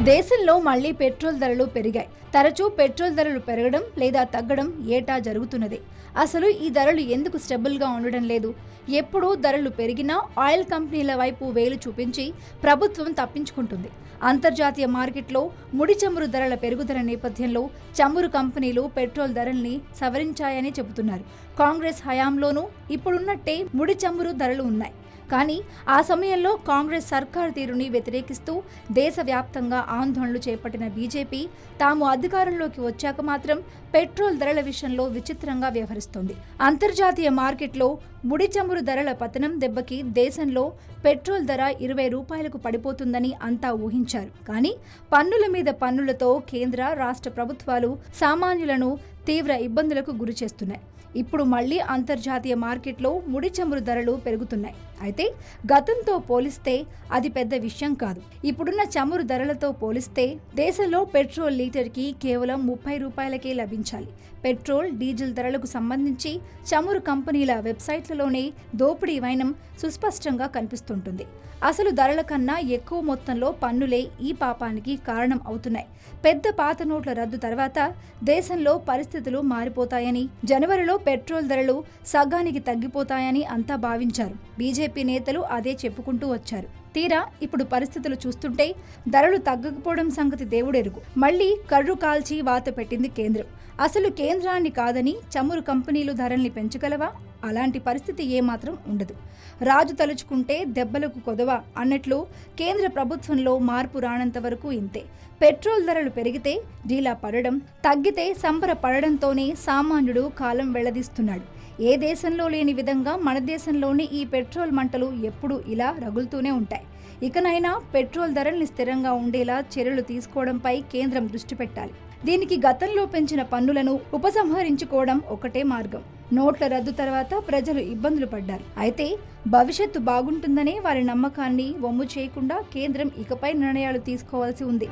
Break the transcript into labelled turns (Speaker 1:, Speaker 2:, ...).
Speaker 1: దేశంలో మళ్లీ పెట్రోల్ ధరలు పెరిగాయి. తరచూ పెట్రోల్ ధరలు పెరగడం లేదా తగ్గడం ఏటా జరుగుతున్నదే. అసలు ఈ ధరలు ఎందుకు స్టెబుల్గా ఉండడం లేదు? ఎప్పుడూ ధరలు పెరిగినా ఆయిల్ కంపెనీల వైపు వేలు చూపించి ప్రభుత్వం తప్పించుకుంటుంది. అంతర్జాతీయ మార్కెట్లో ముడి చమురు ధరల పెరుగుదల నేపథ్యంలో చమురు కంపెనీలు పెట్రోల్ ధరల్ని సవరించాయని చెబుతున్నారు. కాంగ్రెస్ హయాంలోనూ ఇప్పుడున్నట్టే ముడి చమురు ధరలు ఉన్నాయి. కానీ ఆ సమయంలో కాంగ్రెస్ సర్కార్ తీరుని వ్యతిరేకిస్తూ దేశవ్యాప్తంగా ఆందోళనలు చేపట్టిన బీజేపీ తాము అధికారంలోకి వచ్చాక మాత్రం పెట్రోల్ ధరల విషయంలో విచిత్రంగా వ్యవహరిస్తోంది. అంతర్జాతీయ మార్కెట్లో ముడి చమురు ధరల పతనం దెబ్బకి దేశంలో పెట్రోల్ ధర 20 రూపాయలకు పడిపోతుందని అంతా ఊహించారు. కానీ పన్నుల మీద పన్నులతో కేంద్ర రాష్ట్ర ప్రభుత్వాలు సామాన్యులను తీవ్ర ఇబ్బందులకు గురి చేస్తున్నాయి. ఇప్పుడు మళ్లీ అంతర్జాతీయ మార్కెట్లో ముడి చమురు ధరలు పెరుగుతున్నాయి. అయితే గతంతో పోలిస్తే అది పెద్ద విషయం కాదు. ఇప్పుడున్న చమురు ధరలతో పోలిస్తే దేశంలో పెట్రోల్ లీటర్కి కేవలం 30 రూపాయలకే లభించాలి. పెట్రోల్, డీజిల్ ధరలకు సంబంధించి చమురు కంపెనీల వెబ్సైట్లలోనే దోపిడీ వైనం సుస్పష్టంగా కనిపిస్తుంటుంది. అసలు ధరల కన్నా ఎక్కువ మొత్తంలో పన్నులే ఈ పాపానికి కారణం అవుతున్నాయి. పెద్ద పాత నోట్ల రద్దు తర్వాత దేశంలో పరిస్థితులు మారిపోతాయని, జనవరిలో పెట్రోల్ ధరలు సగానికి తగ్గిపోతాయని అంతా భావించారు. బీజేపీ నేతలు అదే చెప్పుకుంటూ వచ్చారు. తీరా ఇప్పుడు పరిస్థితులు చూస్తుంటే ధరలు తగ్గకపోవడం సంగతి దేవుడెరుగు. మళ్లీ కర్రు కాల్చి వాత పెట్టింది కేంద్రం. అసలు కేంద్రాన్ని కాదని చమురు కంపెనీలు ధరల్ని పెంచగలవా? అలాంటి పరిస్థితి ఏమాత్రం ఉండదు. రాజు తలుచుకుంటే దెబ్బలకు కొదవ అన్నట్లు కేంద్ర ప్రభుత్వంలో మార్పు రానంత వరకు ఇంతే. పెట్రోల్ ధరలు పెరిగితే డీలా పడడం, తగ్గితే సంబర పడడంతోనే సామాన్యుడు కాలం వెళ్లదీస్తున్నాడు. ఏ దేశంలో లేని విధంగా మన దేశంలోని ఈ పెట్రోల్ మంటలు ఎప్పుడూ ఇలా రగులుతూనే ఉంటాయి. ఇకనైనా పెట్రోల్ ధరల్ని స్థిరంగా ఉండేలా చర్యలు తీసుకోవడంపై కేంద్రం దృష్టి పెట్టాలి. దీనికి గతంలో పెంచిన పన్నులను ఉపసంహరించుకోవడం ఒకటే మార్గం. నోట్ల రద్దు తర్వాత ప్రజలు ఇబ్బందులు పడ్డారు. అయితే భవిష్యత్తు బాగుంటుందనే వారి నమ్మకాన్ని వమ్ము చేయకుండా కేంద్రం ఇకపై నిర్ణయాలు తీసుకోవాల్సి ఉంది.